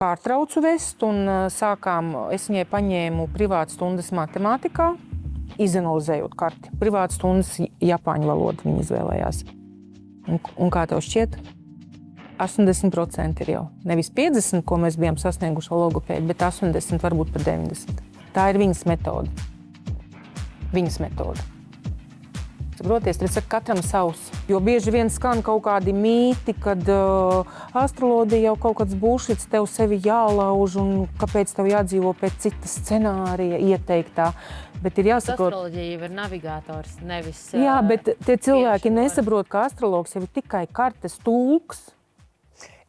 Pārtraucu vest un es viņai paņēmu privātas stundas matemātikā, izanalizējot karti. Privātas stundas japāņu valodu viņa izvēlējās. Un kā tev šķiet? 80% ir jau. Nevis 50, ko mēs bijām sasnieguši logopēdi, bet 80, varbūt pat 90. Tā ir viņas metode. Viņas metode. Saproties, tad saka, katram savs. Jo bieži vien skan kaut kādi mīti, kad astroloģija jau kaut kāds bullshits, tev sevi jālauž un kāpēc tev jādzīvo pēc cita scenārija ieteiktā. Bet ir jāsaprot... Astroloģija ir navigātors, nevis... Jā, bet tie cilvēki nesaprot, ka astrologs jau ir tikai kartes tulks.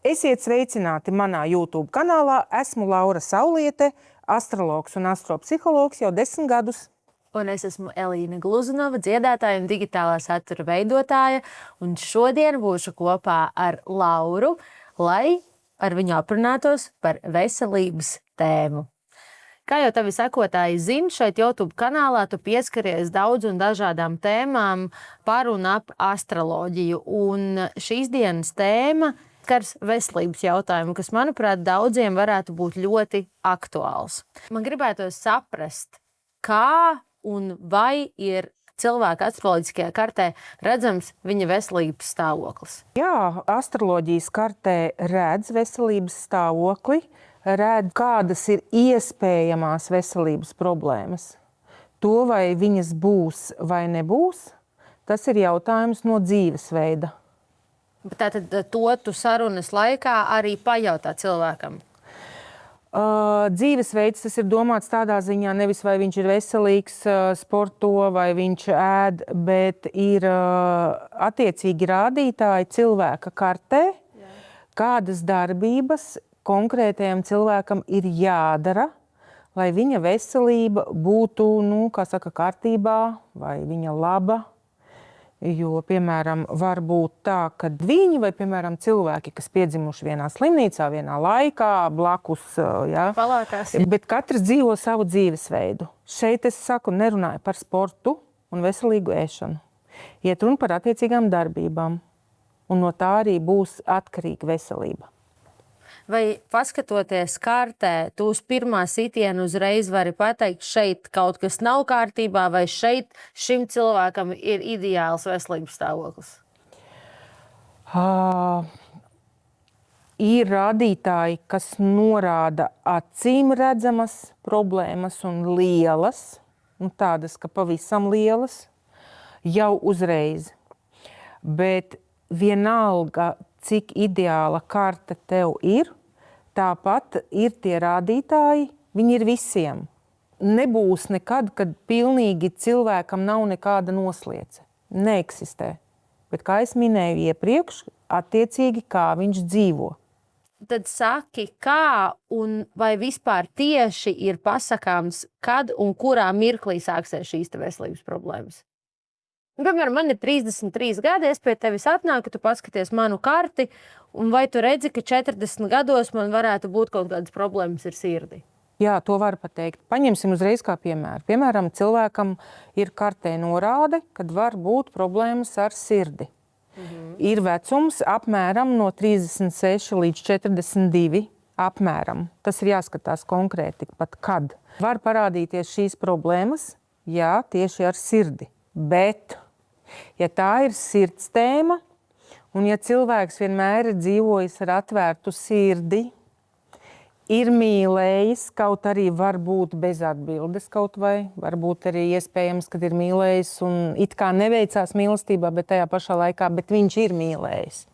Esiet sveicināti manā YouTube kanālā. Esmu Laura Sauliete, astrologs un astropsihologs jau 10 gadus. Un es esmu Elīna Gluzunova, dziedātāja un digitālā satura veidotāja. Un šodien būšu kopā ar Lauru, lai ar viņu aprunātos par veselības tēmu. Kā jau tavi sekotāji zina, šeit YouTube kanālā tu pieskaries daudz un dažādām tēmām par un ap astroloģiju. Un šīs dienas tēma skars veselības jautājumu, kas, manuprāt, daudziem varētu būt ļoti aktuāls. Man gribētos saprast, kā un vai ir cilvēka astroloģiskajā kartē redzams viņa veselības stāvoklis? Jā, astroloģijas kartē redz veselības stāvokli, redz, kādas ir iespējamās veselības problēmas. To, vai viņas būs vai nebūs, tas ir jautājums no dzīvesveida. Tātad to tu sarunas laikā arī pajautā cilvēkam? Dzīvesveids, tas ir domāts tādā ziņā, nevis vai viņš ir veselīgs, sporto vai viņš ēd, bet ir attiecīgi rādītāji cilvēka kartē, kādas darbības konkrētajam cilvēkam ir jādara, lai viņa veselība būtu, kārtībā vai viņa laba. Jo, piemēram, var būt tā, ka viņi vai, piemēram, cilvēki, kas piedzimuši vienā slimnīcā, vienā laikā, blakus, palātās. Bet katrs dzīvo savu dzīvesveidu. Šeit es saku, nerunāju par sportu un veselīgu ēšanu. Iet runa par attiecīgām darbībām, un no tā arī būs atkarīga veselība. Vai paskatoties kartē, tu uz pirmā sitiena uzreiz vari pateikt, šeit kaut kas nav kārtībā, vai šeit šim cilvēkam ir ideāls veselības stāvoklis? Ir rādītāji, kas norāda acīm redzamas problēmas un lielas, un tādas, ka pavisam lielas, jau uzreiz. Bet vienalga, cik ideāla karte tev ir, tāpat ir tie rādītāji, viņi ir visiem. Nebūs nekad, kad pilnīgi cilvēkam nav nekāda nosliece. Neeksistē. Bet, kā es minēju iepriekš, attiecīgi, kā viņš dzīvo. Tad saki, kā un vai vispār tieši ir pasakāms, kad un kurā mirklī sāksies šīs veselības problēmas? Piemēram, man ir 33 gadi, es pie tevis atnāku, tu paskaties manu karti, un vai tu redzi, ka 40 gados man varētu būt kaut kādas problēmas ar sirdi? Jā, to var pateikt. Paņemsim uzreiz kā piemēru. Piemēram, cilvēkam ir kartē norāde, kad var būt problēmas ar sirdi. Ir vecums apmēram no 36 līdz 42 apmēram. Tas ir jāskatās konkrēti, pat kad. Var parādīties šīs problēmas, jā, tieši ar sirdi. Bet, ja tā ir sirds tēma, un ja cilvēks vienmēr ir dzīvojis ar atvērtu sirdi, ir mīlējis, kaut arī var būt bez atbildes kaut vai, varbūt arī iespējams, kad ir mīlējis un it kā neveicās mīlestībā, bet tajā pašā laikā, bet viņš ir mīlējis.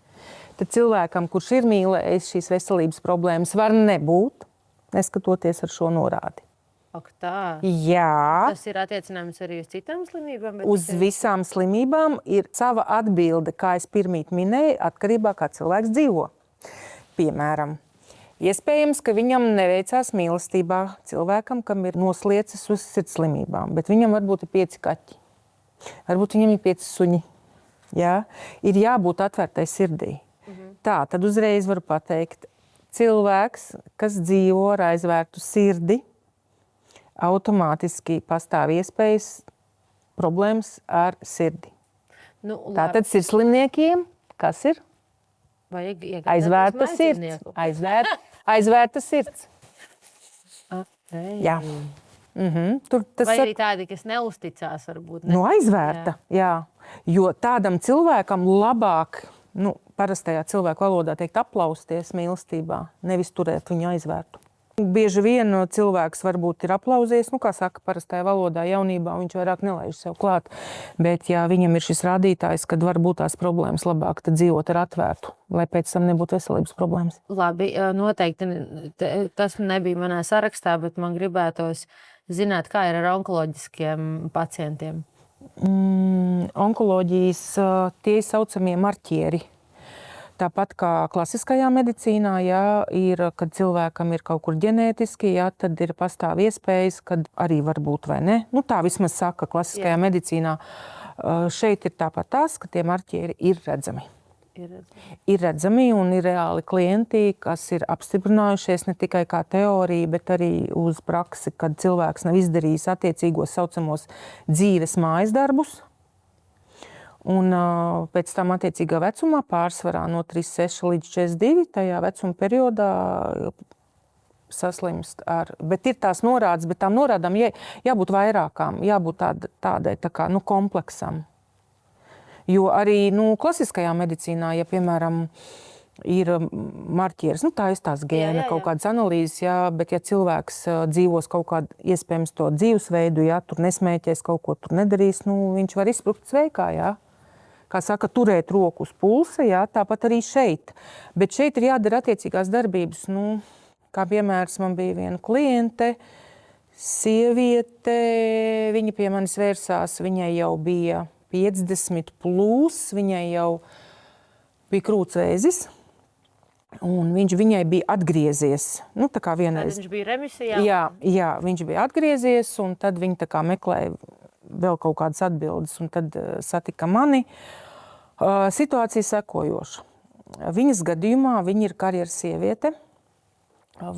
Tad cilvēkam, kurš ir mīlējis, šīs veselības problēmas var nebūt, neskatoties ar šo norādi. Ak, tā. Jā. Tas ir attiecināms arī uz citām slimībām? Uz visām slimībām ir sava atbilde, kā es pirmīt minēju, atkarībā kā cilvēks dzīvo. Piemēram, iespējams, ka viņam neveicās mīlestībā cilvēkam, kam ir noslieces uz sirdslimībām, bet viņam varbūt ir 5 kaķi. Varbūt viņam ir 5 suņi. Jā? Ir jābūt atvērtai sirdī. Tā, tad uzreiz varu pateikt, cilvēks, kas dzīvo ar aizvērtu sirdi, automātiski pastāv iespējas problēmas ar sirdi. Tātad sirdslimniekiem, kas ir? Vajag aizvērta sirds. Aizvērta sirds. Jā. Tur tas Vai arī tādi, kas neusticās, varbūt. Ne? Nu, aizvērta, jā. Jo tādam cilvēkam labāk, parastajā cilvēku valodā teikt, aplausties mīlestībā, nevis turēt viņu aizvērtu. Bieži vien cilvēks varbūt ir aplauzies, kā saka parastajā valodā, jaunībā viņš vairāk nelaiž sev klāt. Bet, ja viņam ir šis rādītājs, kad var būt tās problēmas labāk, tad dzīvot ar atvērtu, lai pēc tam nebūtu veselības problēmas. Labi, noteikti tas nebija manā sarakstā, bet man gribētos zināt, kā ir ar onkoloģiskiem pacientiem. Onkoloģijas tie saucamie marķieri. Tāpat kā klasiskajā medicīnā, ir, kad cilvēkam ir kaut kur ģenētiski, tad ir pastāv iespējas, kad arī var būt vai ne. Tā vismaz saka klasiskajā medicīnā. Šeit ir tāpat tas, ka tie marķieri ir redzami. Ir redzami un ir reāli klienti, kas ir apstiprinājušies ne tikai kā teorija, bet arī uz praksi, kad cilvēks nav izdarījis attiecīgos saucamos dzīves mājas darbus. Un pēc tam attiecīgā vecumā pārsvarā no 36 līdz 42 tajā vecuma periodā saslimst ar. Bet ir tās norādes, bet tām norādām jābūt vairākām, jābūt tādai kompleksam. Jo arī klasiskajā medicīnā, ja piemēram ir marķieris, tā ir tās gēna, kaut kādas analīzes, bet ja cilvēks dzīvos kaut kādu iespējams to dzīvesveidu, tur nesmēķēs, kaut ko tur nedarīs, viņš var izsprukt sveikā, Kā saka, turēt roku uz pulsa, tāpat arī šeit. Bet šeit ir jādara attiecīgās darbības. Kā piemērs, man bija viena kliente, sieviete, viņa pie manis vērsās, viņai jau bija 50 plus, viņai jau bija krūtsvēzis, un viņš viņai bija atgriezies. Tā kā vienreiz. Tad viņš bija remisijā? Jā, viņš bija atgriezies, un tad viņa tā kā meklēja vēl kaut kādas atbildes, un tad satika mani. Situācija sekojoša. Viņas gadījumā viņa ir karjeras sieviete.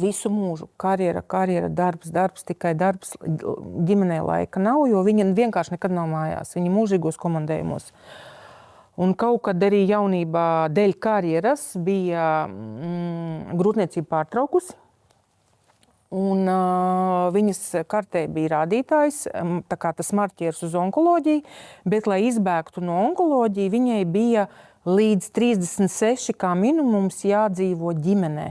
Visu mūžu karjera, darbs, tikai darbs. Ģimenē laika nav, jo viņa vienkārši nekad nav mājās. Viņa mūžīgos komandējumos. Un kaut kad arī jaunībā dēļ karjeras bija grūtniecība pārtraukusi. Un viņas kartē bija rādītājs, tā kā tas marķieris uz onkoloģiju, bet, lai izbēgtu no onkoloģiju, viņai bija līdz 36 kā minimums jādzīvo ģimenē.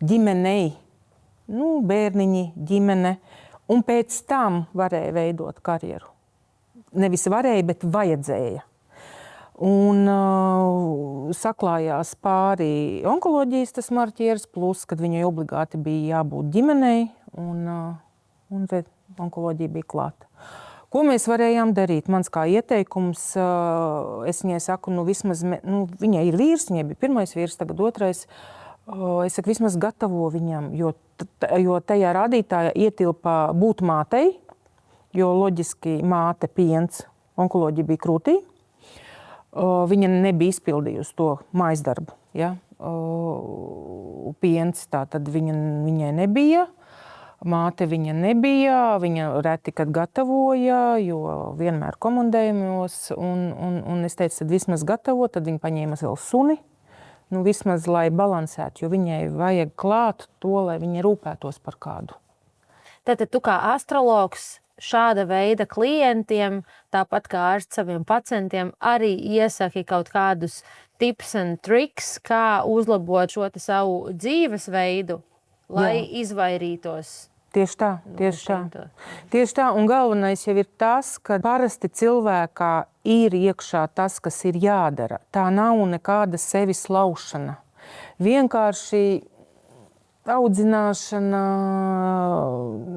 Ģimenei. Bērniņi, ģimene. Un pēc tam varēja veidot karjeru. Nevis varēja, bet vajadzēja. Un saklājās pāri onkoloģijas tas marķieris, plus, kad viņai obligāti bija jābūt ģimenei, un onkoloģija bija klāta. Ko mēs varējām darīt? Mans kā ieteikums, es viņai saku, vismaz, viņai ir vīrs, viņai bija pirmais vīrs, tagad otrais. Es saku, vismaz gatavo viņam, jo tajā rādītājā ietilpa būt mātei, jo loģiski māte piens, onkoloģija bija krūtī. Viņa nebija izpildījusi to mājas darbu. Piens tātad viņai nebija, māte viņa nebija, viņa reti kad gatavoja, jo vienmēr komandējumos. Un es teicu, tad vismaz gatavo, tad viņa paņēma vēl suni. Vismaz, lai balansētu, jo viņai vajag klāt to, lai viņa rūpētos par kādu. Tātad tu kā astrologs šāda veida klientiem, tāpat kā ārsts saviem pacientiem, arī iesaki kaut kādus tips and tricks, kā uzlabot šo savu dzīvesveidu, lai izvairītos. Tieši tā. Tieši tā, un galvenais jau ir tas, ka parasti cilvēkā ir iekšā tas, kas ir jādara. Tā nav nekāda sevis laušana. Vienkārši audzināšana,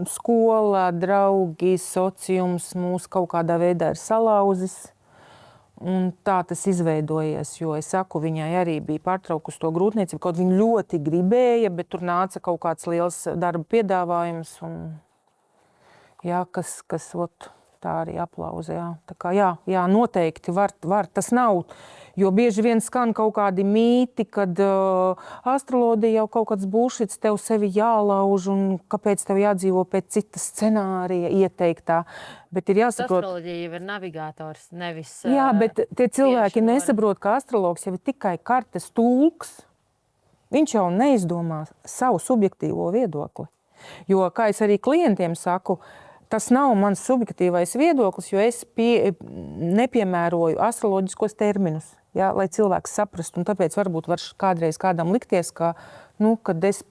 skola, draugi, sociums mūs kaut kādā veidā ir salauzis. Un tā tas izveidojies, jo es saku, viņai arī bija pārtraukusi to grūtniecību, kaut viņa ļoti gribēja, bet tur nāca kaut kāds liels darba piedāvājums. Un, kas tā arī aplauza. Tā kā noteikti var. Tas nav, jo bieži vien skan kaut kādi mīti, kad astroloģija jau kaut kāds bullshits, tev sevi jālauž un kāpēc tev jādzīvo pēc cita scenārija ieteiktā. Bet ir jāsaprot. Astroloģija ir navigators, nevis. Jā, bet tie cilvēki nesaprot, ka astrologs jau ir tikai kartes tulks. Viņš jau neizdomā savu subjektīvo viedokli. Jo, kā es arī klientiem saku, tas nav mans subjektīvais viedoklis, jo es nepiemēroju astroloģiskos terminus, ja, lai cilvēks saprastu. Un tāpēc varbūt var kādreiz kādam likties, ka, kad es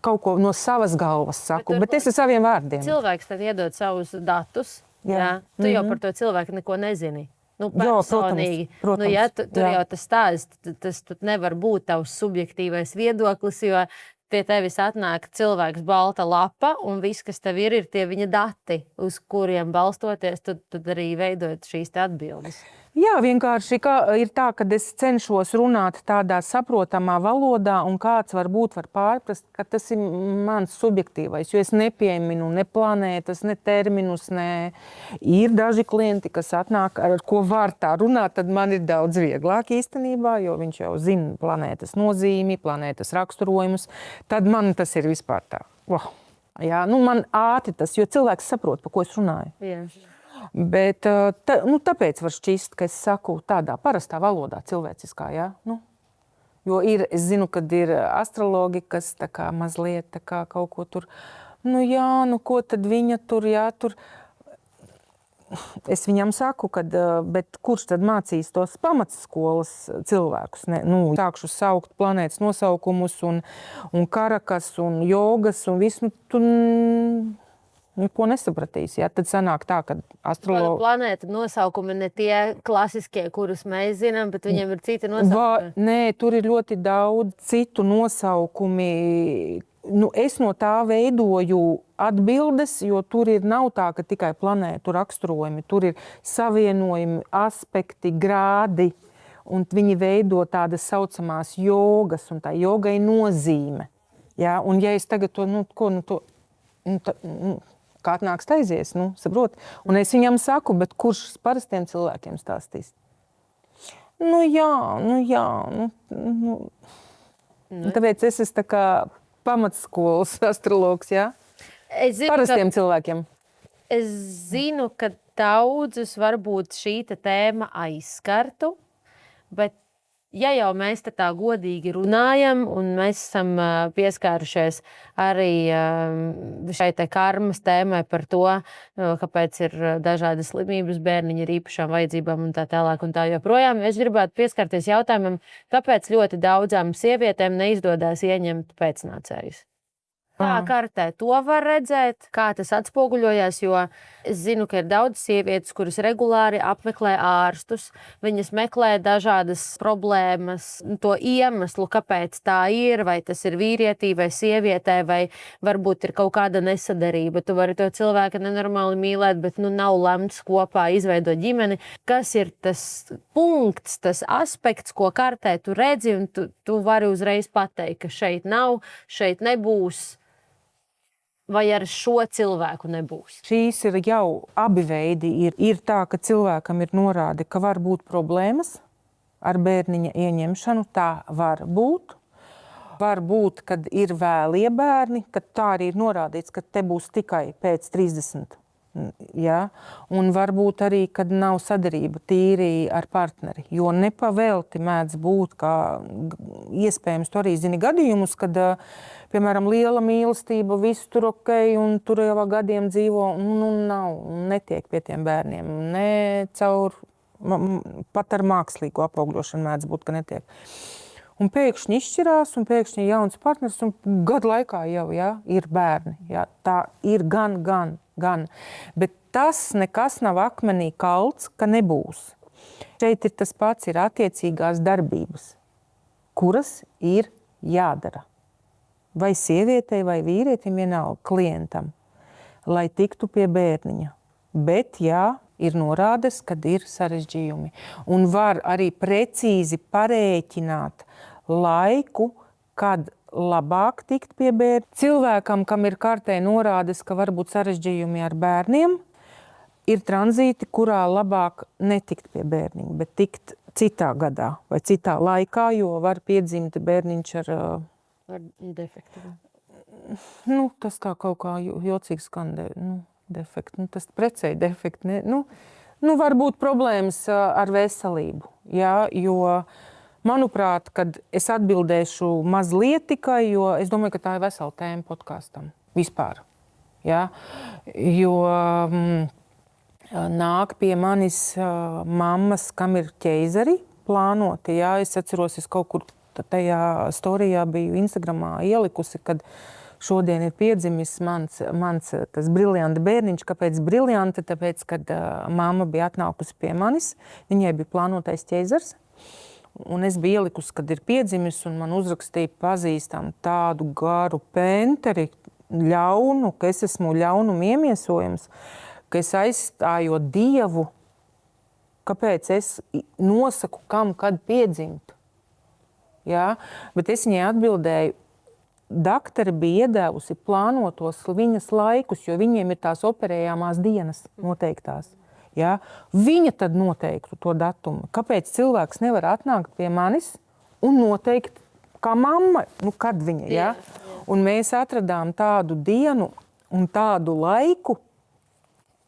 kaut ko no savas galvas saku, bet es ar saviem vārdiem. Cilvēks tad iedod savus datus. Jā. Tu jau par to cilvēku neko nezini. Personīgi. Protams, tur jau tas stāsts, tas nevar būt tavs subjektīvais viedoklis, jo pie tevis atnāk cilvēks balta lapa, un viss, kas tev ir tie viņa dati, uz kuriem balstoties, tad arī veidot šīs atbildes. Jā, vienkārši ir tā, ka es cenšos runāt tādā saprotamā valodā, un kāds var pārprast, ka tas ir mans subjektīvais, jo es nepieminu ne planētas, ne terminus, ne. Ir daži klienti, kas atnāk, ar ko var tā runāt, tad man ir daudz vieglāk īstenībā, jo viņš jau zina planētas nozīmi, planētas raksturojumus, tad man tas ir vispār tā. Wow. Jā, man ātri tas, jo cilvēks saprot, pa ko es runāju. Jā. Bet tāpēc var šķist, ka es saku tādā parastā valodā, cilvēciskā. Ja? Jo es zinu, kad ir astrologi, kas tā kā mazliet tā kā kaut ko tur, ko tad viņa tur, tur. Es viņam saku, bet kurš tad mācīs tos pamatskolas cilvēkus? Sākšu saukt planētas nosaukumus un karakas un jogas un visu, tu ko nesapratīs. Ja? Tad sanāk tā, ka astrologi... Planēta nosaukumi ne tie klasiskie, kurus mēs zinām, bet viņiem ir citi nosaukumi. Nē, tur ir ļoti daudz citu nosaukumi. Es no tā veidoju atbildes, jo tur nav tā, ka tikai planētu raksturojumi. Tur ir savienojumi, aspekti, grādi, un viņi veido tādas saucamās jogas, un tā joga ir nozīme. Ja? Un ja es tagad kā atnāks taizies, saprot? Un es viņam saku, bet kurš parastiem cilvēkiem stāstīs? Tāpēc es esmu tā kā pamatskolas astrologs, jā? Parastiem cilvēkiem. Es zinu, ka daudzus varbūt šī tēma aizskartu, bet ja jau mēs tā godīgi runājam, un mēs esam pieskārušies arī šai karmas tēmai par to, kāpēc ir dažādas slimības, bērniņi ar īpašām vajadzībām un tā tālāk un tā joprojām, es gribētu pieskarties jautājumam, kāpēc ļoti daudzām sievietēm neizdodas ieņemt pēcnācējus. Kā kartē to var redzēt, kā tas atspoguļojās, jo es zinu, ka ir daudz sievietes, kuras regulāri apmeklē ārstus, viņas meklē dažādas problēmas, to iemeslu, kāpēc tā ir, vai tas ir vīrietī vai sievietē, vai varbūt ir kaut kāda nesadarība. Tu vari to cilvēku nenormāli mīlēt, bet nav lemts kopā izveidot ģimeni. Kas ir tas punkts, tas aspekts, ko kartē tu redzi, un tu vari uzreiz pateikt, ka šeit nav, šeit nebūs. Vai ar šo cilvēku nebūs? Šīs ir jau abi veidi. Ir tā, ka cilvēkam ir norāde, ka var būt problēmas ar bērniņa ieņemšanu. Tā var būt. Var būt, kad ir vēlie bērni, kad tā arī ir norādīts, ka te būs tikai pēc 30. Ja? Un varbūt arī, kad nav sadarība tīri ar partneri. Jo nepavēlti mēdz būt, kā iespējams, tu arī zini gadījumus, kad, piemēram, liela mīlestība, viss tur ok, un tur jau gadiem dzīvo, nav, netiek pie tiem bērniem. Ne caur, pat ar mākslīgo apaugļošanu mēdz būt, ka netiek. Un pēkšņi izšķirās, un pēkšņi ir jauns partners, un gadu laikā jau ir bērni. Jā. Tā ir gan. Bet tas nekas nav akmenī kalts, ka nebūs. Šeit ir tas pats, ir attiecīgās darbības, kuras ir jādara. Vai sievietei, vai vīrietim, vienalga klientam, lai tiktu pie bērniņa. Bet ir norādes, kad ir sarežģījumi. Un var arī precīzi parēķināt laiku, kad labāk tikt pie bērna. Cilvēkam, kam ir kartē norādes, ka var būt sarežģījumi ar bērniem, ir tranzīti, kurā labāk netikt pie bērniņa, bet tikt citā gadā vai citā laikā, jo var piedzimt bērniņš ar defektiem. Tas tā kaut kā jocīgi skan, defekti. Tas precēji defekti. Var būt problēmas ar veselību, jo Manuprāt, kad es atbildēšu mazliet tikai, jo es domāju, ka tā ir vesela tēma podkastam vispār. Ja? Jo nāk pie manis mammas, kam ir ķeizari plānoti. Ja? Es atceros, es kaut kur tajā storijā biju Instagramā ielikusi, kad šodien ir piedzimis mans tas briljanti bērniņš. Kāpēc briljanti? Tāpēc, kad mamma bija atnākusi pie manis, viņai bija plānotais ķeizars. Un es biju ielikusi, kad ir piedzimis, un man uzrakstīja pazīstam tādu garu penteri, ļaunu, ka es esmu ļaunuma iemiesojums, ka es aizstājot Dievu, kāpēc es nosaku, kam, kad piedzimt. Ja? Bet es viņai atbildēju, daktari bija iedēvusi plānotos viņas laikus, jo viņiem ir tās operējāmās dienas noteiktās. Ja? Viņa tad noteiktu to datumu. Kāpēc cilvēks nevar atnākt pie manis un noteikt, kā mamma, kad viņa, ja? Un mēs atradām tādu dienu un tādu laiku,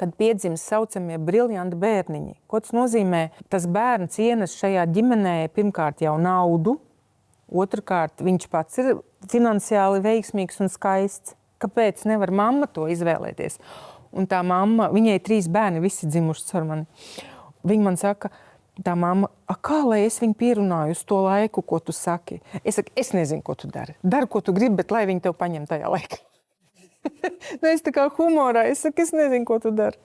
kad piedzimst saucamie briljanti bērniņi. Ko tas nozīmē? Tas bērns ienes šajā ģimenē pirmkārt jau naudu, otrkārt viņš pats ir finansiāli veiksmīgs un skaists. Kāpēc nevar mamma to izvēlēties? Un tā mamma, viņai 3 bērni, visi dzimuši ar mani. Viņa man saka, tā mamma, kā lai es viņu pierunāju uz to laiku, ko tu saki? Es saku, es nezinu, ko tu dari. Dari, ko tu gribi, bet lai viņi tev paņem tajā laikā. Es tā kā humorā, es saku, es nezinu, ko tu dari.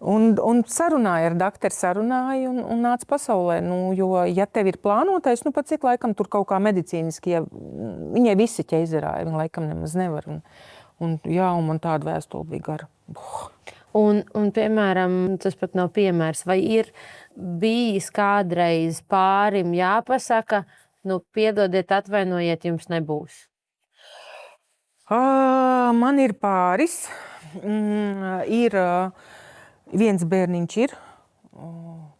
Un sarunāju ar dakteru, sarunāju un nāca pasaulē. Jo, ja tev ir plānotais, pat cik laikam tur kaut kā medicīniski, ja viņai visi ķeizerāja, viņa laikam nemaz nevar. Un man tāda vēstule bija gara. Un, piemēram, tas pat nav piemērs, vai ir bijis kādreiz pārim jāpasaka, piedodiet, atvainojiet, jums nebūs? Man ir pāris. Ir viens bērniņš ir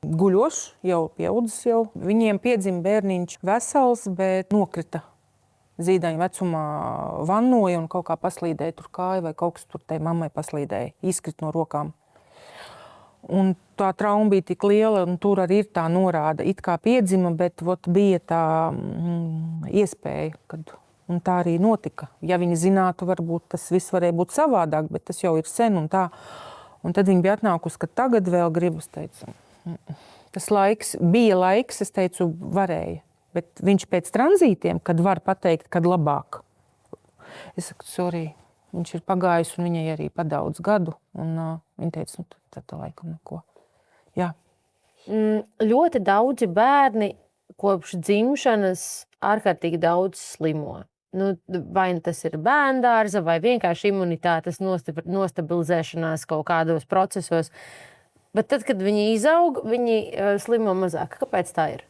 guļošs, jau pieaudzis jau. Viņiem piedzima bērniņš vesels, bet nokrita zīdaiņa vecumā, vannoja un kaut kā paslīdēja tur kāja vai kaut kas tur tai mammai paslīdēja, izkrita no rokām. Un tā trauma bija tik liela, un tur arī ir tā norāda, it kā piedzima, bet bija tā iespēja, un tā arī notika. Ja viņi zinātu, varbūt tas viss varēja būt savādāk, bet tas jau ir sen un tā. Un tad viņi bija atnākusi, ka tagad vēl gribas, teicu. Tas bija laiks, es teicu, varēja. Bet viņš pēc tranzītiem, kad var pateikt, kad labāk. Es saku, sorry, viņš ir pagājis un viņai arī pa daudz gadu. Un viņa teica, tad laikam neko. Jā. Ļoti daudzi bērni kopš dzimšanas ārkārtīgi daudz slimo. Vai tas ir bērndārza, vai vienkārši imunitātes nostabilizēšanās kaut kādos procesos. Bet tad, kad viņi izaug, viņi slimo mazāk. Kāpēc tā ir?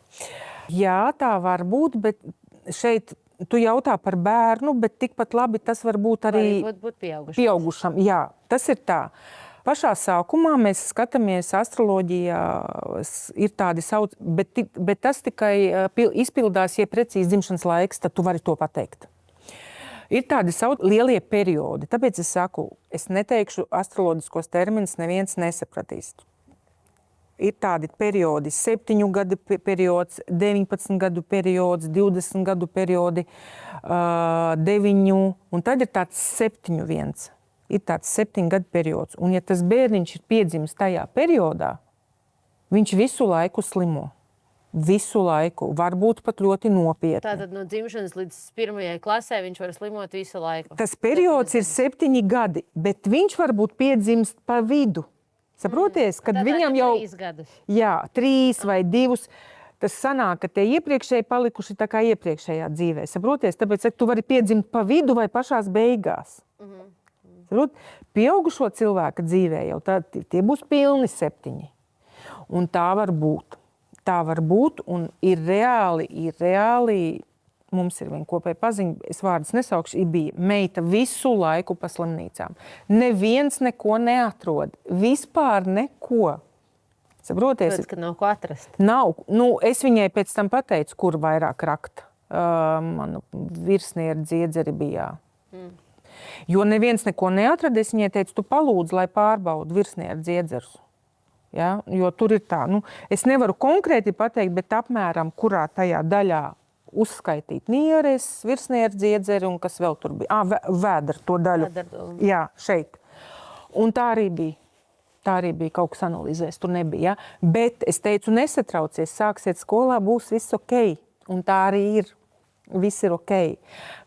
Jā, tā var būt, bet šeit tu jautā par bērnu, bet tikpat labi tas var būt arī pieaugušam. Jā, tas ir tā. Pašā sākumā mēs skatāmies astroloģijā, ir tādi sauc, bet tas tikai izpildās, ja precīzi dzimšanas laiks, tad tu vari to pateikt. Ir tādi lielie periodi, tāpēc es saku, es neteikšu astroloģiskos terminus, neviens nesapratīs. Ir tādi periodi, 7 gadu periods, 19 gadu periods, 20 gadu periodi, 9, un tad ir tāds 7 viens. Ir tāds 7 gadu periods. Un ja tas bērniņš ir piedzimis tajā periodā, viņš visu laiku slimo. Visu laiku. Varbūt pat ļoti nopietni. Tātad no dzimšanas līdz 1. klasē viņš var slimot visu laiku. Tas periods ir 7 gadi, bet viņš varbūt piedzimst pa vidu. Saproties, kad viņam jau 3 gadus. Jā, 3 vai 2. Tas sanāk, ka tie iepriekšēji palikuši tā kā iepriekšējā dzīvē. Saproties, tāpēc, ka tu vari piedzimt pa vidu vai pašās beigās. Pieaugušo cilvēka dzīvē jau tie būs pilni 7. Un tā var būt. Tā var būt un ir reāli, mums ir viena kopēja paziņa, es vārdus nesaukšu, bija meita visu laiku pa slimnīcām. Neviens neko neatrod. Vispār neko. Saproties? Tāpēc, ka nav ko atrast. Nav. Es viņai pēc tam pateicu, kur vairāk rakt. Manu virsnieri dziedzeri bija. Jo neviens neko neatrada, es viņai teicu, tu palūdz, lai pārbaudu virsnieri dziedzerus. Ja? Jo tur ir tā, es nevaru konkrēti pateikt, bet apmēram kurā tajā daļā uzskaitīt nieres, virsnieres dziedzeri un kas vēl tur bija. Vēdra to daļu. Jā, šeit. Un tā arī bija. Tā arī bija kaut kas analīzēs, tur nebija. Ja? Bet es teicu, nesatraucies, sāksiet skolā, būs viss ok. Un tā arī ir. Viss ir ok.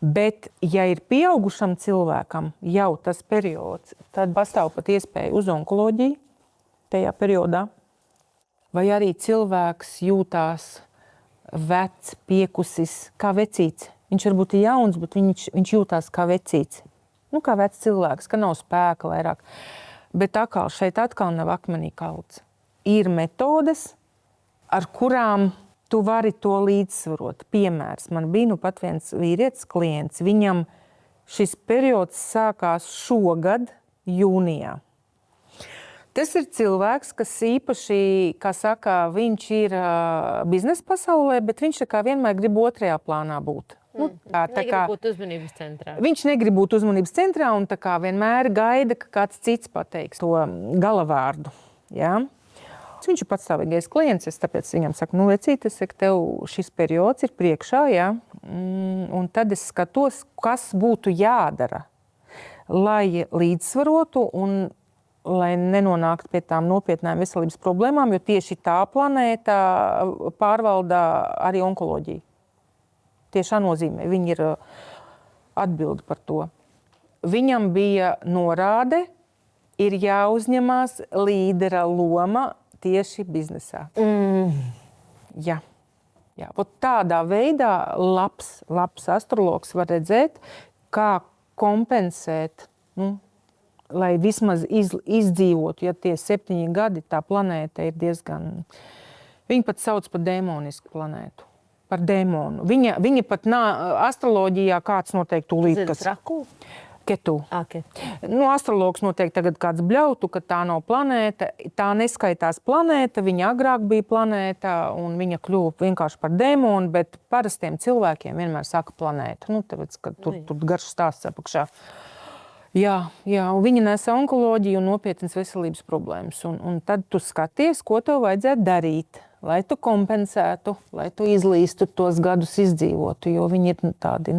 Bet, ja ir pieaugušam cilvēkam jau tas periods, tad pastāv pat iespēja uz onkoloģiju tajā periodā. Vai arī cilvēks jūtās vecs, piekusis, kā vecīts. Viņš varbūt ir jauns, bet viņš jūtās kā vecīts. Kā vecs cilvēks, ka nav spēka vairāk. Bet šeit atkal nav akmenī kalts. Ir metodes, ar kurām tu vari to līdzsvarot. Piemērs, man bija pat viens vīrietis klients. Viņam šis periods sākās šogad jūnijā. Tas ir cilvēks, kas īpaši, kā saka, viņš ir biznesa pasaulē, bet viņš vienmēr grib otrajā plānā būt. Negrib būt uzmanības centrā. Viņš negrib būt uzmanības centrā un vienmēr gaida, ka kāds cits pateiks to galavārdu. Ja? Viņš ir patstāvīgais klients, es tāpēc viņam saku, vecīt, tev šis periods ir priekšā, ja? Un tad es skatos, kas būtu jādara, lai līdzsvarotu un lai nenonāktu pie tām nopietnām veselības problēmām, jo tieši tā planēta pārvalda arī onkoloģiju. Tiešā nozīmē, viņi ir atbildi par to. Viņam bija norāde, ir jāuzņemās līdera loma tieši biznesā. Jā. Tādā veidā labs astrologs var redzēt, kā kompensēt, lai vismaz izdzīvotu, ja tie 7 gadi, tā planēta ir diezgan... Viņi pat sauc par dēmonisku planētu. Par dēmonu. Viņa pat astroloģijā kāds noteikti tūlīt, kas... Raku? Ketu. Astrologs noteikti tagad kāds bļautu, ka tā nav planēta. Tā neskaitās planēta, viņa agrāk bija planēta un viņa kļuva vienkārši par dēmonu, bet parastiem cilvēkiem vienmēr saka planēta. Tāpēc, ka tur garš stāsts apakšā. Jā, un viņa nesa onkoloģiju un nopietnas veselības problēmas. Un tad tu skaties, ko tev vajadzētu darīt, lai tu kompensētu, lai tu izlīstu tos gadus izdzīvotu, jo viņi ir tādi,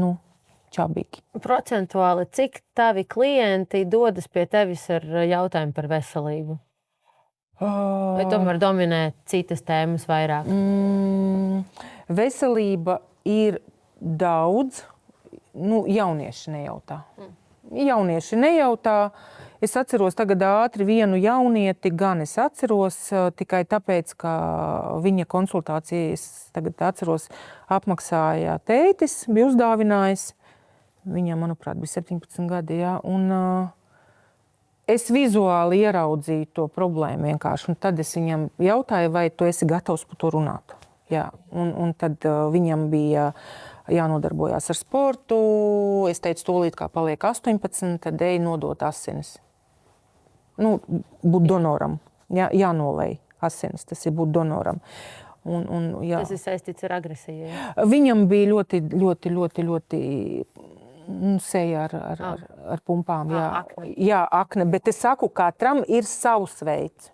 čabīgi. Procentuāli, cik tavi klienti dodas pie tevis ar jautājumu par veselību? Vai tomēr dominē citas tēmas vairāk? Veselība ir daudz, jaunieši nejautā. Jaunieši nejautā. Es atceros tagad ātri vienu jaunieti, gan es atceros tikai tāpēc, ka viņa konsultācijas, tagad atceros, apmaksāja tētis, bija uzdāvinājis. Viņam, manuprāt, bija 17 gadi, jā. Un es vizuāli ieraudzīju to problēmu vienkārši. Un tad es viņam jautāju, vai tu esi gatavs par to runāt. Jā. Un tad viņam bija jānodarbojās ar sportu. Es teicu, tūlīt kā paliek 18, tad ej nodot asinis. Būt donoram. Jānolej asinis, tas ir būt donoram. Tas ir saistīts ar agresiju. Ja? Viņam bija ļoti seja ar pumpām. Jā, akne. Bet es saku, katram ir savs veids.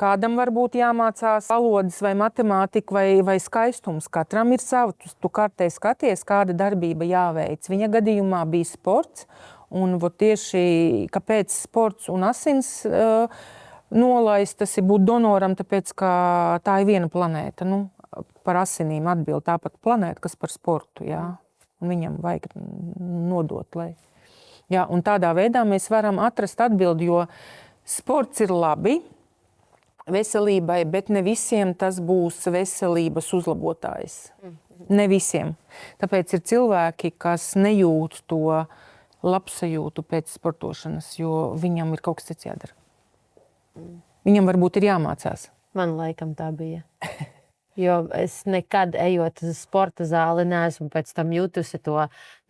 Kādam varbūt jāmācās valodas vai matemātika vai skaistums. Katram ir savu. Tu kārtē skaties, kāda darbība jāveic. Viņa gadījumā bija sports. Un tieši kāpēc sports un asins nolaist, tas ir būt donoram, tāpēc, ka tā ir viena planēta. Par asinīm atbild tāpat planēta, kas par sportu. Jā. Un viņam vajag nodot. Jā, un tādā veidā mēs varam atrast atbildi, jo sports ir labi veselībai, bet ne visiem tas būs veselības uzlabotājs. Ne visiem. Tāpēc ir cilvēki, kas nejūt to labsajūtu pēc sportošanas, jo viņam ir kaut kas cits jādara. Viņam varbūt ir jāmācās. Man laikam tā bija. Jo es nekad ejot uz sporta zāli neesmu pēc tam jutusi to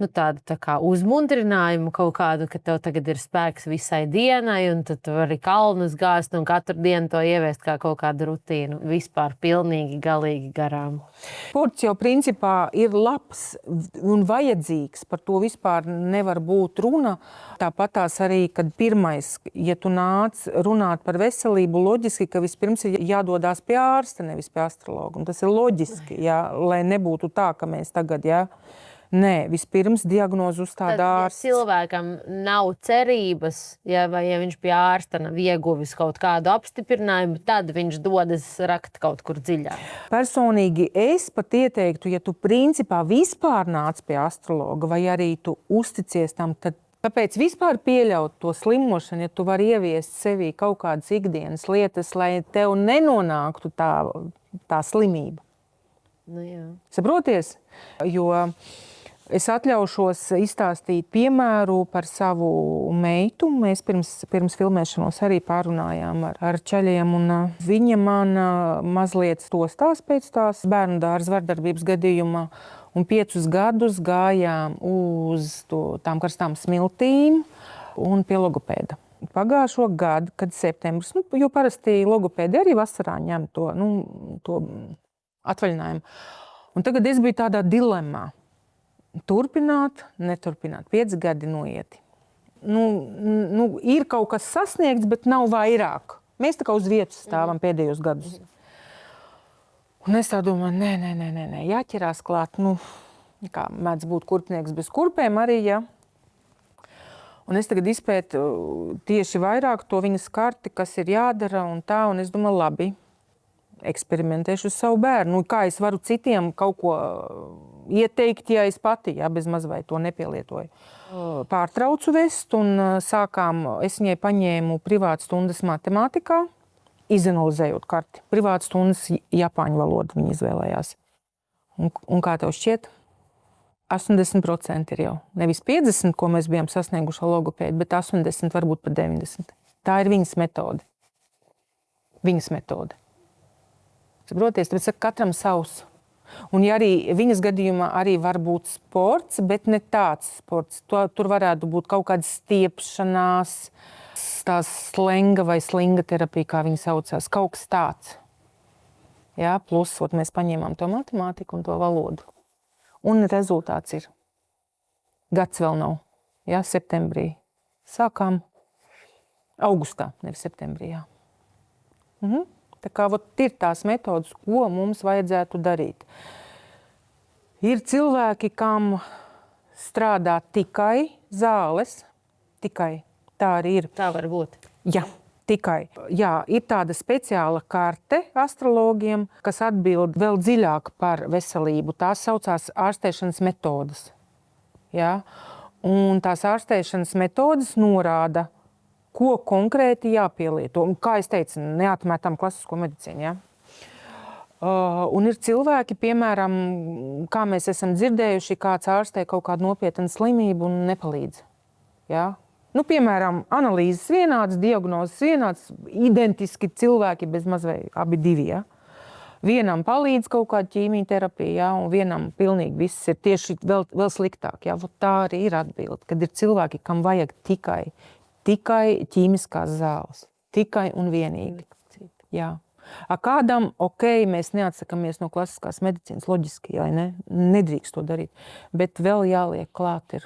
tādu tā kā uzmundrinājumu kaut kādu, ka tev tagad ir spēks visai dienai, un tad tu vari kalnus gāzt un katru dienu to ieviest kā kaut kādu rutīnu. Vispār pilnīgi galīgi garām. Sports jau principā ir labs un vajadzīgs. Par to vispār nevar būt runa. Tāpatās arī, kad pirmais, ja tu nāc runāt par veselību, loģiski, ka vispirms ir jādodās pie ārsta, nevis pie astrologa. Un tas ir loģiski, jā, lai nebūtu tā, ka mēs tagad, jā, nē, vispirms diagnozu uzstāda ārsts. Ja cilvēkam nav cerības, vai ja viņš pie ārsta nav ieguvis kaut kādu apstiprinājumu, tad viņš dodas rakt kaut kur dziļāk. Personīgi es pat ieteiktu, ja tu principā vispār nāc pie astrologa vai arī tu uzticies tam, tad kāpēc vispār pieļaut to slimošanu, ja tu vari ieviest sevī kaut kādas ikdienas lietas, lai tev nenonāktu tā slimība? Nu, jā. Saproties? Jo es atļaušos izstāstīt piemēru par savu meitu. Mēs pirms filmēšanos arī pārunājām ar čaļiem, un viņa man mazliet stostās pēc tās bērnu dārza vardarbības gadījumā, un 5 gadus gājām uz tām karstām smiltīm un pie logopēda. Pagājušo gadu, kad septembris, jo parasti logopēdi arī vasarā ņem to atvaļinājumu. Un tagad es biju tādā dilemmā. Turpināt, neturpināt. 5 gadi noieti. Ir kaut kas sasniegts, bet nav vairāk. Mēs tā kā uz vietas stāvam pēdējos gadus. Un es tā domāju, nē, jāķerās klāt. Kā mēdz būt kurpnieks bez kurpēm arī, jā. Un es tagad izpētu tieši vairāk to viņas karti, kas ir jādara un tā. Un es domāju, labi, eksperimentēšu uz savu bērnu. Kā es varu citiem kaut ko ieteikt, ja es pati, bez maz vai to nepielietoju. Pārtraucu vest un es viņai paņēmu privātas stundas matemātikā, izanalizējot karti. Privātas stundas japāņu valodu viņa izvēlējās. Un kā tev šķiet? 80% ir jau. Nevis 50, ko mēs bijām sasnieguši ar logopēdu, bet 80, varbūt pat 90. Tā ir viņas metode. Viņas metode. Saproties, tāpēc katram savs. Un ja arī viņas gadījumā arī var būt sports, bet ne tāds sports. Tur varētu būt kaut kāda stiepšanās, tā slenga vai slinga terapija, kā viņa saucās. Kaut kas tāds. Jā, plus mēs paņēmām to matemātiku un to valodu. Un rezultāts ir. Gads vēl nav. Jā, septembrī. Sākām augustā, nevis septembrī. Jā. Tā kā ir tās metodas, ko mums vajadzētu darīt. Ir cilvēki, kam strādā tikai zāles. Tikai. Tā arī ir. Tā var būt. Jā, tikai. Jā, ir tāda speciāla karte astrologiem, kas atbild vēl dziļāk par veselību. Tās saucās ārstēšanas metodas. Jā? Un tās ārstēšanas metodas norāda, ko konkrēti jāpielieto. Un, kā es teicu, neatmetam klasisko medicīnu. Ja? Un ir cilvēki, piemēram, kā mēs esam dzirdējuši, kāds ārstē kaut kādu nopietnu slimību un nepalīdz. Ja? Piemēram, analīzes vienādas, diagnozes vienādas, identiski cilvēki bez maz vai abi divi. Ja? Vienam palīdz kaut kāda ķīmijterapija, ja? Un vienam pilnīgi viss ir tieši vēl sliktāk. Ja? Tā arī ir atbilde, kad ir cilvēki, kam vajag tikai ķīmiskās zāles. Tikai un vienīgi. Jā. Kādam, mēs neatsakamies no klasiskās medicīnas, loģiski, ja ne? Nedrīkst to darīt. Bet vēl jāliek klāt ir.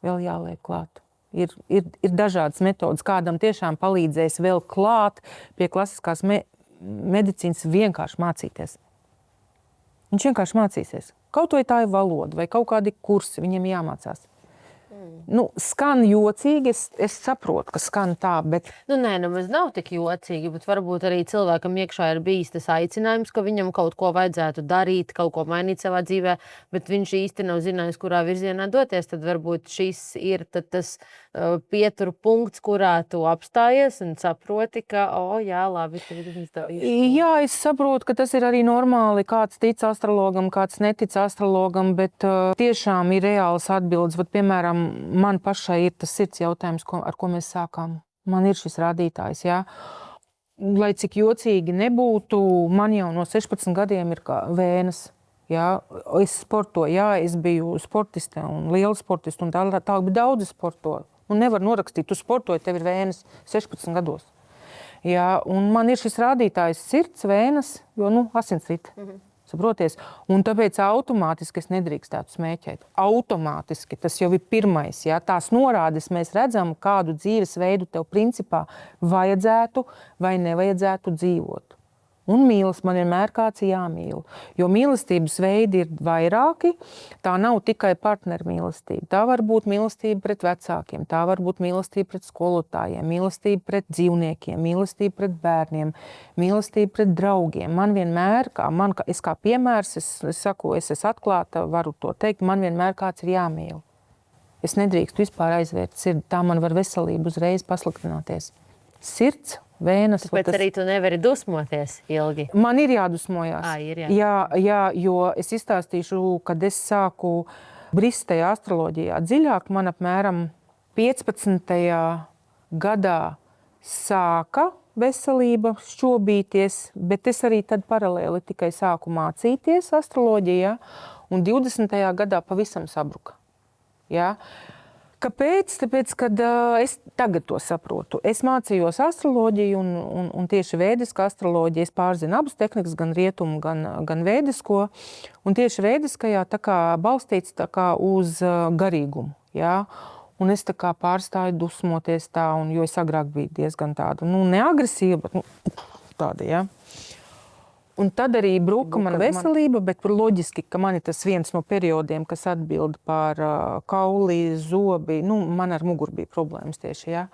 Vēl jāliek klāt. Ir dažādas metodas. Kādam tiešām palīdzēs vēl klāt pie klasiskās medicīnas vienkārši mācīties. Viņš vienkārši mācīsies. Kaut vai tā ir valoda vai kaut kādi kursi, viņiem jāmācās. Skan jocīgi, es saprotu, ka skan tā, bet... Nemaz nav tik jocīgi, bet varbūt arī cilvēkam iekšā ir bijis tas aicinājums, ka viņam kaut ko vajadzētu darīt, kaut ko mainīt savā dzīvē, bet viņš īsti nav zinājis, kurā virzienā doties. Tad varbūt šis ir tas pieturu punkts, kurā tu apstājies un saproti, ka, jā, labi, Jā, es saprotu, ka tas ir arī normāli. Kāds tic astrologam, kāds netic astrologam, bet tiešām ir reāls atbildes. Piemēram, man pašai ir tas sirds jautājums, ar ko mēs sākām. Man ir šis rādītājs, jā. Lai cik jocīgi nebūtu, man jau no 16 gadiem ir kā vēnes. Jā, es sportoju, jā, es biju sportiste un liela sportiste, un tā bija daudzi sporto. Un nevar norakstīt, tu sportoji, tev ir vēnes 16 gados. Jā, un man ir šis rādītājs sirds, vēnes, jo, asinsrite. Saproties? Un tāpēc automātiski es nedrīkstētu smēķēt. Automātiski, tas jau ir pirmais. Jā. Tās norādes mēs redzam, kādu dzīvesveidu tev principā vajadzētu vai nevajadzētu dzīvot. Un mīlas man vienmēr kāds jāmīl. Jo mīlestības veidi ir vairāki. Tā nav tikai partneru mīlestība. Tā var būt mīlestība pret vecākiem, tā var būt mīlestība pret skolotājiem, mīlestība pret dzīvniekiem, mīlestība pret bērniem, mīlestība pret draugiem. Man vienmēr, es kā piemērs, es saku, es esmu atklāta, varu to teikt, man vienmēr kāds ir jāmīl. Es nedrīkstu vispār aizvērt sirdi, tā man var veselība uzreiz pasliktināties. Sirds, vēnes. Tāpēc arī tu nevari dusmoties ilgi. Man ir jādusmojās. Jā, jo es izstāstīšu, kad es sāku brist tajā astroloģijā dziļāk, man apmēram 15. gadā sāka veselība šķobīties, bet es arī tad paralēli tikai sāku mācīties astroloģijā, un 20. gadā pavisam sabruka. Jā. Kāpēc? Tāpēc, kad es tagad to saprotu. Es mācījos astroloģiju un tieši vēdiskā astroloģija. Es pārzinu abas tehnikas, gan rietumu, gan vēdisko. Un tieši vēdiskajā tā kā balstīts tā kā uz garīgumu. Jā? Un es tā kā pārstāju dusmoties tā, jo es agrāk biju diezgan tāda, neagresīva, bet tāda, jā. Un tad arī bruka mana veselība, bet loģiski, ka man ir tas viens no periodiem, kas atbild par kauli, zobi. Man ar muguru bija problēmas tieši, jā.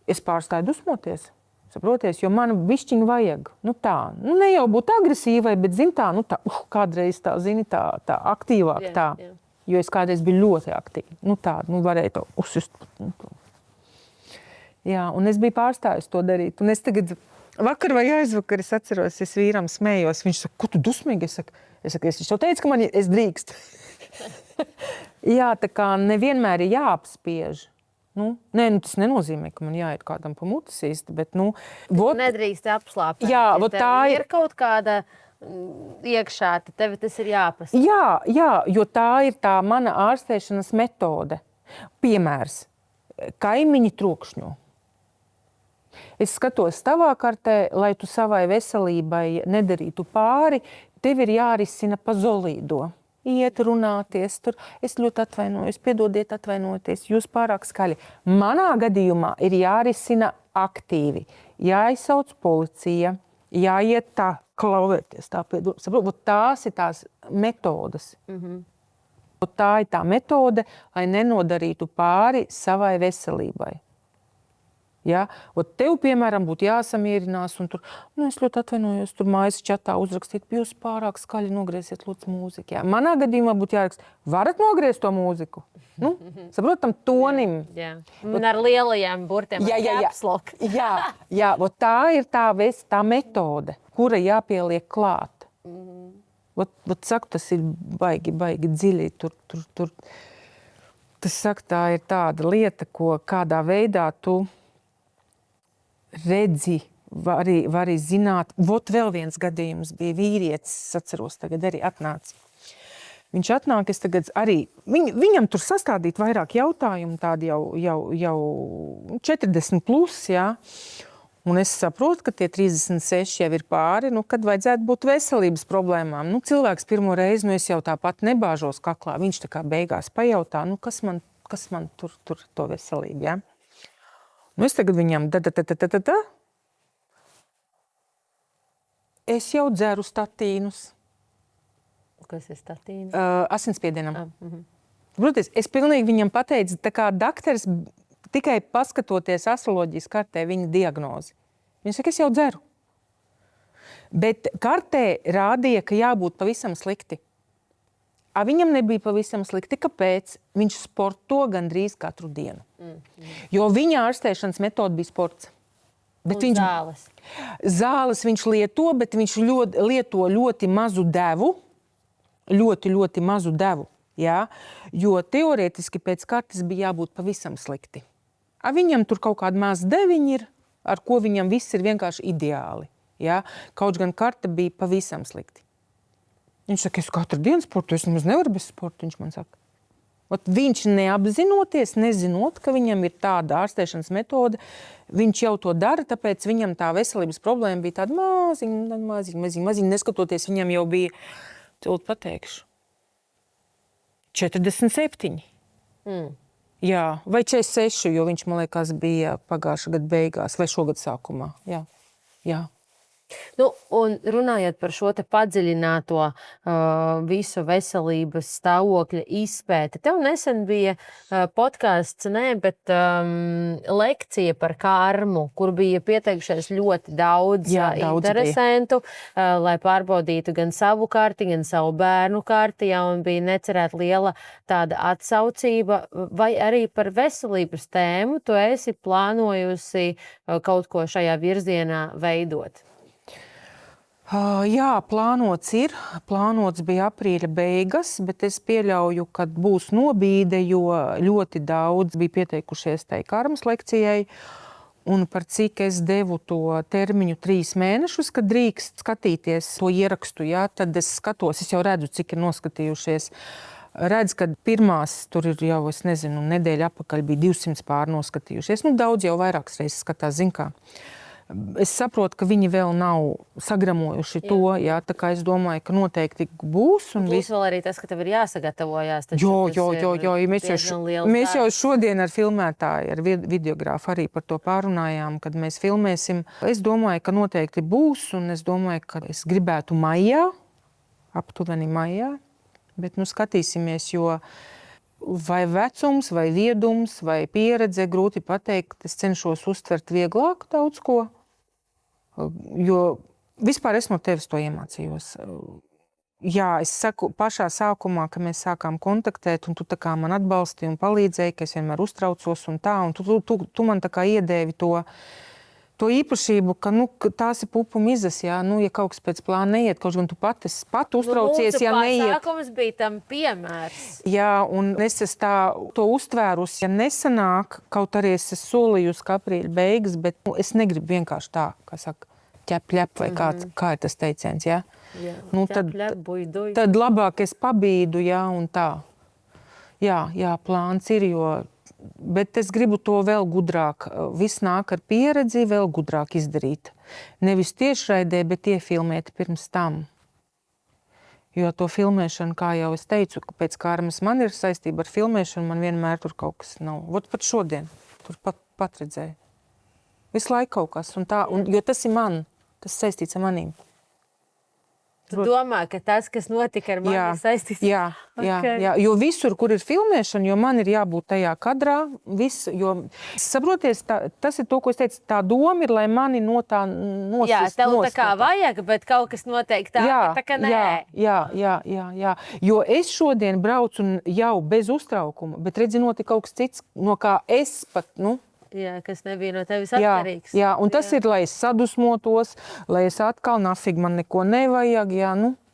Es pārstāju dusmoties, saproties, jo man bišķiņu vajag. Tā, ne jau būt agresīvai, bet tā, kādreiz tā, tā aktīvāk tā. Jā. Jo es kādreiz biju ļoti aktīva. Varēja to uzsist. Jā, un es biju pārstājus to darīt. Un es tagad vakar vai aizvakar es atceros, es vīram smējos. Viņš saka, ko tu dusmīgi? Es saku, es jau teicu, ka es drīkst. Jā, tā kā nevienmēr ir jāapspiež. Tas nenozīmē, ka man jāiet kādam pa mutis īsti, bet nedrīkst apslāpēt. Jā, tā ir kaut kāda iekšā, tad tev tas ir jāpasaka. Jā, jo tā ir tā mana ārstēšanas metode. Piemērs. Kaimiņi trokšņo. Es skatos tavā kartē, lai tu savai veselībai nedarītu pāri, tev ir jārisina pa zolīdo. Iet runāties tur. Es ļoti atvainojos, piedodiet, atvainoties. Jūs pārāk skaļi. Manā gadījumā ir jārisina aktīvi. Jāizsauc policija, jāiet tā, klauvēties tā, tās ir tās metodas. Tā ir tā metode, lai nenodarītu pāri savai veselībai. Ja? Tev, piemēram, būtu jāsamierinās un tur, es ļoti atvainojos, tur mājas čatā uzrakstīt, jūs pārāk skaļi nogrieziet lūdzu mūziku. Ja? Manā gadījumā būtu jārakst, varat nogriezt to mūziku? Saprotam, tonim. Jā. Un ar lielajiem burtiem. Jā, tā ir tā metode, kura jāpieliek klāt. Saku, tas ir baigi dziļi. Tur. Tas saka, tā ir tāda lieta, ko kādā veidā tu redzi, vari zināt. Vēl viens gadījums bija vīrietis, atceros, tagad arī atnāca. Viņš atnāk, es tagad arī, viņam tur sastādīt vairāk jautājumu, tādi jau 40 plus, jā. Un es saprotu, ka tie 36 jau ir pāri, kad vajadzētu būt veselības problēmām. Cilvēks pirmo reizi, es jau tāpat nebāžos kaklā. Viņš tā kā beigās pajautā, kas man tur to veselību, jā. Es tagad viņam Es jau dzeru statīnus. Kas ir statīns? Asinsspiedienam. Protams, es pilnīgi viņam pateicu, tā kā dakteris tikai paskatoties astroloģijas kartē viņa diagnozi. Viņš saka, es jau dzeru. Bet kartē rādīja, ka jābūt pavisam slikti. Viņam nebija pavisam slikti. Kāpēc? Viņš sporto gandrīz katru dienu. Jo viņa ārstēšanas metode bija sports. Bet zāles. Zāles viņš lieto, bet viņš lieto ļoti mazu devu. Ļoti mazu devu. Jā? Jo teorētiski pēc kartes bija jābūt pavisam slikti. Viņam tur kaut kāda maza deviņa ir, ar ko viņam viss ir vienkārši ideāli. Jā? Kaut gan karte bija pavisam slikti. Viņš saka, es katru dienu sportoju, es nemaz nevaru bez sporta, viņš man saka. Viņš neapzinoties, nezinot, ka viņam ir tāda ārstēšanas metode, viņš jau to dara, tāpēc viņam tā veselības problēma bija tāda maziņa, neskatoties, viņam jau bija, pateikšu, 47. Jā, vai 46, jo viņš, man liekas, bija pagājušā gada beigās vai šogad sākumā. Jā. Nu, un runājot par šo te padziļināto visu veselības stāvokļa izpēti, tev nesen bija podcasts, bet lekcija par karmu, kur bija pieteikušies ļoti daudz interesantu, lai pārbaudītu gan savu karti, gan savu bērnu karti, un bija necerēta liela tāda atsaucība, vai arī par veselības tēmu tu esi plānojusi kaut ko šajā virzienā veidot? Jā, plānots ir. Plānots bija aprīļa beigas, bet es pieļauju, ka būs nobīde, jo ļoti daudz bija pieteikušies tai karmas lekcijai. Un par cik es devu to termiņu 3 mēnešus, kad drīkst skatīties to ierakstu, tad es skatos, es jau redzu, cik ir noskatījušies. Redz, ka pirmās tur ir jau, es nezinu, nedēļa apakaļ bija 200 pār noskatījušies. Daudz jau vairākas reizes skatās, zin kā. Es saprotu, ka viņi vēl nav sagramojuši to, tā kā es domāju, ka noteikti būs. Plus vēl arī tas, ka tev ir jāsagatavojās. Jo, mēs jau šodien ar filmētāju, ar videogrāfu arī par to pārunājām, kad mēs filmēsim. Es domāju, ka noteikti būs, un es domāju, ka es gribētu maijā, aptuveni maijā, bet skatīsimies, jo vai vecums, vai viedums, vai pieredze, grūti pateikt, es cenšos uztvert vieglāk daudz ko. Jo vispār es no tevis to iemācījos. Jā, es saku pašā sākumā, ka mēs sākām kontaktēt, un tu tā kā man atbalstīji un palīdzēji, ka es vienmēr uztraucos un tā, un tu man tā kā iedēvi to īpašību, ka tās ir pupu mizas, ja kaut kas pēc plāna neiet, kaut gan tu pat uztraucies, ja neiet. Sākums bija tam piemērs. Jā, un es to uztvērusi, ja nesanāk, kaut arī es solījusi, ka aprīļa beigas, bet es negribu vienkārši tā, kā saka, ķep, vai kā ir tas teiciens, ja? Jā, tad labāk es pabīdu, un tā. Jā, plāns ir, bet es gribu to vēl gudrāk. Viss nāk ar pieredzi, vēl gudrāk izdarīt. Nevis tiešraidē, bet iefilmēt pirms tam. Jo to filmēšanu, kā jau es teicu, pēc karmas man ir saistība ar filmēšanu, man vienmēr tur kaut kas nav. Pat šodien, tur pat redzēju. Visu laiku kaut kas, jo tas ir man, tas saistīts ar manīm. Tu domā, ka tas, kas notika ar mani, ir saistīts? Jā, jo visur, kur ir filmēšana, jo man ir jābūt tajā kadrā, jo, saproties, tas ir to, ko es teicu, tā doma ir, lai mani no tā nosist. Jā, tev tā kā vajag, bet kaut kas noteikti tā kā nē. Jā, jo es šodien braucu jau bez uztraukuma, bet redzi, notika kaut kas cits, no kā es pat, Jā, kas nebija no tevis atkarīgs. Jā, un tas ir, lai es sadusmotos, lai es atkal nafig man neko nevajag,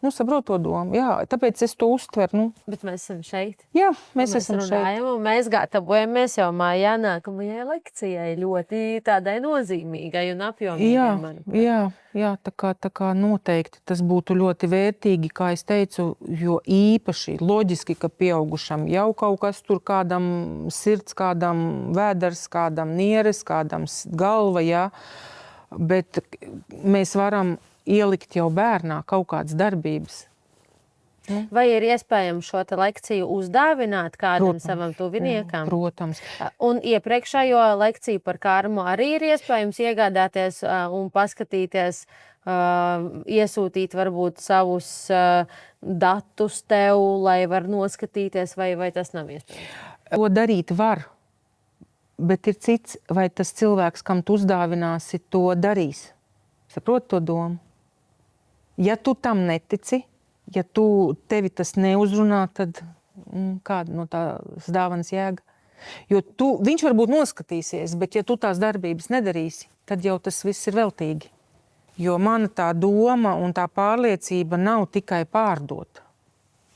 saprot to domu. Jā, tāpēc es to uztveru. Bet mēs esam šeit. Jā, mēs esam šeit. Un mēs gatavojamies jau mājā nākamajai lekcijai, ļoti tādai nozīmīgai un apjomīgai, manuprāt. Jā, tā kā noteikti tas būtu ļoti vērtīgi, kā es teicu, jo īpaši loģiski, ka pieaugušam jau kaut kas tur kādam sirds, kādam vēders, kādam nieres, kādam galva, jā. Bet mēs varam ielikt jau bērnā kaut kādas darbības. Vai ir iespējams šo te lekciju uzdāvināt kādam savam tuviniekam? Protams. Un iepriekšējo lekciju par karmu arī ir iespējams iegādāties un paskatīties, iesūtīt varbūt savus datus tev, lai var noskatīties, vai tas nav iespējams? To darīt var, bet ir cits, vai tas cilvēks, kam tu uzdāvināsi, to darīs. Saproti to domu? Ja tu tam netici, ja tevi tas neuzrunā, tad kāda no tās dāvanas jēga? Jo viņš varbūt noskatīsies, bet ja tu tās darbības nedarīsi, tad jau tas viss ir veltīgi. Jo mana tā doma un tā pārliecība nav tikai pārdota.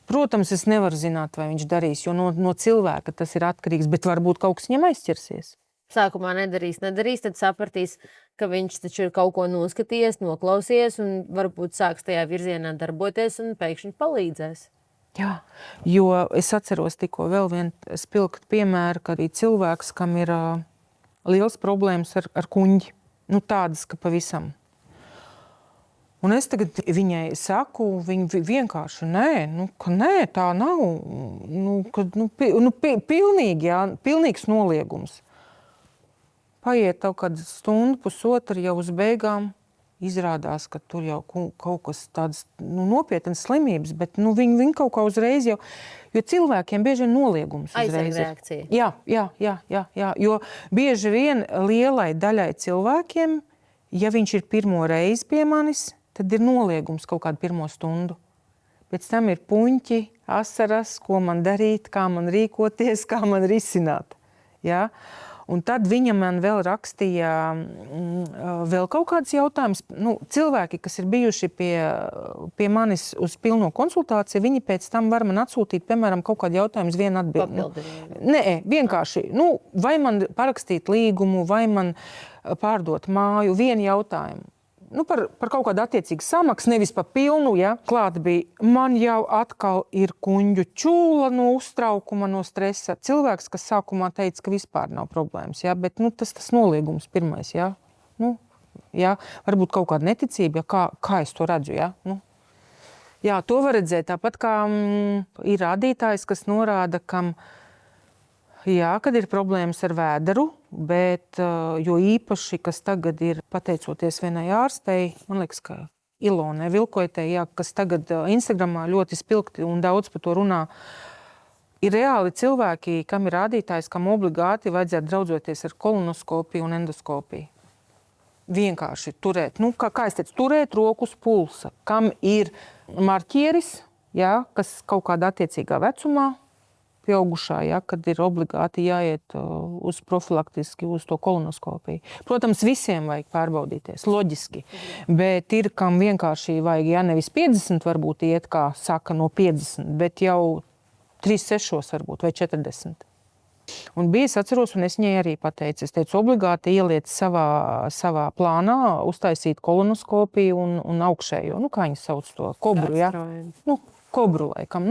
Protams, es nevaru zināt, vai viņš darīs, jo no cilvēka tas ir atkarīgs, bet varbūt kaut kas viņam aizķersies. sākumā nedarīs, tad sapratīs, ka viņš taču ir kaut ko noskatījies, noklausījies un varbūt sāks tajā virzienā darboties un pēkšņi palīdzēs. Jā, jo es atceros tikko vēl vienu spilgtu piemēru, ka bija cilvēks, kam ir liels problēmas ar kuņģi. Nu, tādas, ka pavisam. Un es tagad viņai saku, viņa vienkārši nē, tā nav. Pilnīgi, jā, pilnīgs noliegums. Paiet kaut kāda stunda, pusotra jau uz beigām. Izrādās, ka tur jau kaut kas tāds nopietnas slimības, bet viņi kaut kā uzreiz jau, jo cilvēkiem bieži vien noliegums uzreiz Aizsargreakcija. Jā, jo bieži vien lielai daļai cilvēkiem, ja viņš ir pirmo reizi pie manis, tad ir noliegums kaut kādu pirmo stundu. Pēc tam ir puņķi, asaras, ko man darīt, kā man rīkoties, kā man risināt. Jā. Un tad viņa man vēl rakstīja vēl kaut kāds jautājums. Cilvēki, kas ir bijuši pie manis uz pilno konsultāciju, viņi pēc tam var man atsūtīt, piemēram, kaut kādu jautājumu uz vienu atbildi. Nē, vienkārši, vai man parakstīt līgumu, vai man pārdot māju, vienu jautājumu. Par kaut kādu attiecīgu samaksu, nevis par pilnu, ja. Klāt bija, man jau atkal ir kuņģu čūla no uztraukuma, no stresa. Cilvēks, kas sākumā teica, ka vispār nav problēmas, ja, bet tas noliegums pirmais, ja. Ja, varbūt kaut kāda neticība, ja, kā es to redzu, ja. Jā, to var redzēt, tāpat kā ir rādītājs, kas norāda, kam jā, kad ir problēmas ar vēderu, bet jo īpaši, kas tagad ir pateicoties vienai ārstei, man liekas, ka Ilonai Vilkoitei, jā, kas tagad Instagramā ļoti spilgti un daudz par to runā, ir reāli cilvēki, kam ir rādītājs, kam obligāti vajadzētu draudzoties ar kolonoskopiju un endoskopiju. Vienkārši turēt, kā es teicu, turēt roku uz pulsa, kam ir marķieris, jā, kas kaut kādā attiecīgā vecumā, pieaugušā, ja, kad ir obligāti jāiet uz profilaktiski uz to kolonoskopiju. Protams, visiem vajag pārbaudīties, loģiski, bet ir, kam vienkārši vajag, ja nevis 50 varbūt iet, kā saka, no 50, bet jau 36 varbūt vai 40. Un bija, es atceros, un es viņai arī pateicu, es teicu, obligāti ieliec savā plānā, uztaisīt kolonoskopiju un augšējo, kā viņi sauc to, kobru, ja? Kobru laikam,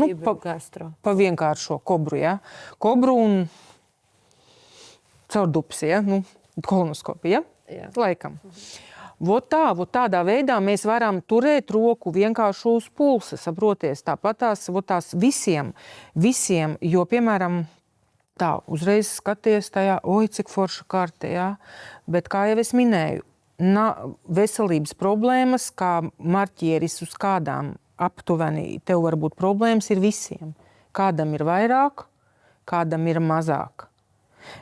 pa vienkāršo kobru, ja? Kobru un caur dupsi, ja? Kolonoskopija, ja? Laikam. Tādā veidā mēs varam turēt roku vienkārši uz pulsa, saproties, tāpat tās visiem, jo, piemēram, tā, uzreiz skaties tajā, cik forša karte, ja? Bet kā jau es minēju, veselības problēmas, kā marķieris uz kādām aptuveni tev var būt problēmas, ir visiem. Kādam ir vairāk, kādam ir mazāk.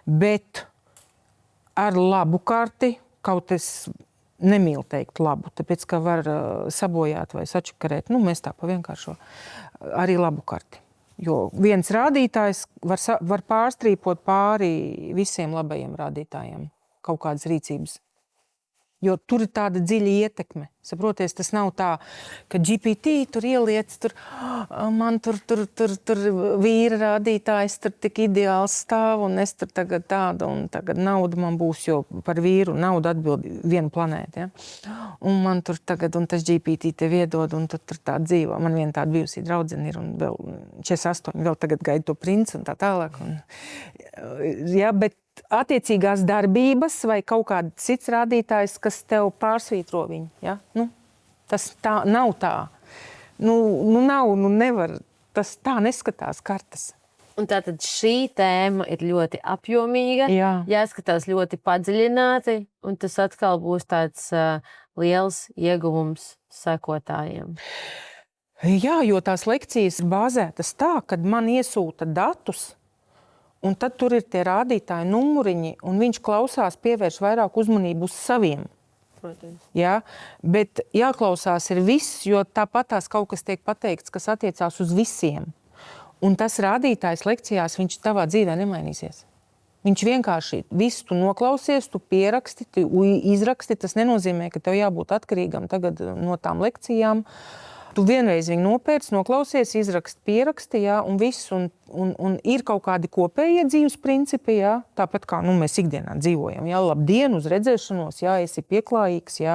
Bet ar labu karti, kaut es nemīlu teikt labu, tāpēc, ka var sabojāt vai sačakarēt, mēs tā pa vienkāršo, arī labu karti. Jo viens rādītājs var pārstrīpot pāri visiem labajiem rādītājiem kaut kādas rīcības. Jo tur ir tāda dziļa ietekme. Saproties, tas nav tā, ka GPT tur ieliec, man tur vīra rādītājs tur tik ideāls stāv, un es tur tagad tāda, un tagad nauda man būs, jo par vīru nauda atbild vienu planētu, ja? Un man tur tagad, un tas GPT tev iedod, un tur tā dzīvo. Man viena tāda bijusī draudzene ir, un vēl 48, vēl tagad gaida to princi, un tā tālāk. Jā, bet attiecīgās darbības vai kaut kāds cits rādītājs, kas tev pārsvītro viņu, ja? Tas tā nav tā. Nevar, tas tā neskatās kartas. Un tātad šī tēma ir ļoti apjomīga, jāskatās ļoti padziļināti, un tas atkal būs tāds liels ieguvums sekotājiem. Jā, jo tās lekcijas bāzētas tā, kad man iesūta datus, un tad tur ir tie rādītāji numuriņi, un viņš klausās, pievērš vairāk uzmanību uz saviem. Ja? Bet jāklausās ir viss, jo tāpat tās kaut kas tiek pateikts, kas attiecās uz visiem. Un tas rādītājs lekcijās, viņš tavā dzīvē nemainīsies. Viņš vienkārši visu tu noklausies, tu pieraksti, tu izraksti. Tas nenozīmē, ka tev jābūt atkarīgam tagad no tām lekcijām. Tu vienreiz viņu nopērci, noklausies, izraksti, pieraksti, jā, un viss, un ir kaut kādi kopējie dzīves principi, jā, tāpat kā mēs ikdienā dzīvojam, jā, labdien, uz redzēšanos, jā, esi pieklājīgs, jā,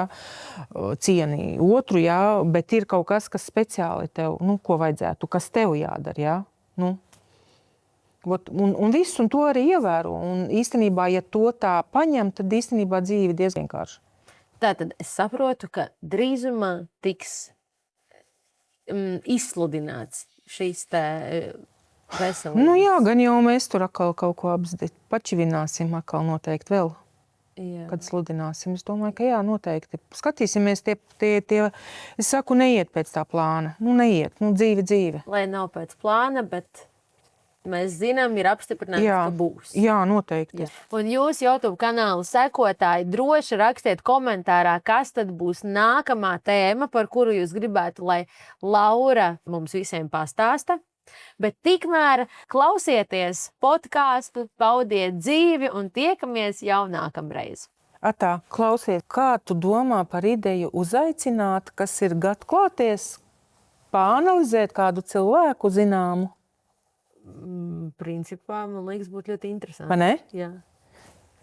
cieni otru, jā, bet ir kaut kas, kas speciāli tev, ko vajadzētu, kas tev jādara, jā, un viss, un to arī ievēro, un īstenībā, ja to tā paņem, tad īstenībā dzīve diezgan vienkārši. Tātad es saprotu, ka drīzumā tiks izsludināts šīs te veselības. Jā, gan jau mēs tur atkal kaut ko pačivināsim, atkal noteikti vēl, kad sludināsim. Es domāju, ka jā, noteikti. Skatīsimies es saku, neiet pēc tā plāna. Neiet, dzīve. Lai nav pēc plāna, bet mēs zinām, ir apstiprināts, ka būs. Jā, noteikti. Jā. Un jūs YouTube kanāla sekotāji droši rakstiet komentārā, kas tad būs nākamā tēma, par kuru jūs gribētu, lai Laura mums visiem pastāsta. Bet tikmēr klausieties podcastu, baudiet dzīvi un tiekamies jau nākamreiz. Atā, klausies, kā tu domā par ideju uzaicināt, kas ir gatklāties, pāanalizēt kādu cilvēku zināmu? Principā, man liekas, būtu ļoti interesanti. Vai ne? Jā.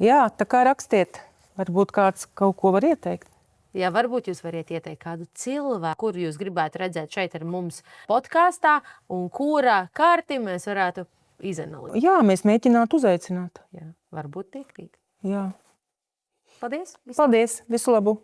Jā, tā kā rakstiet. Varbūt kāds kaut ko var ieteikt. Jā, varbūt jūs variet ieteikt kādu cilvēku, kuru jūs gribētu redzēt šeit ar mums podkāstā un kurā kārti mēs varētu izanalizēt. Jā, mēs mēģinātu uzaicināt. Jā, varbūt tiek. Jā. Paldies! Paldies! Visu labu!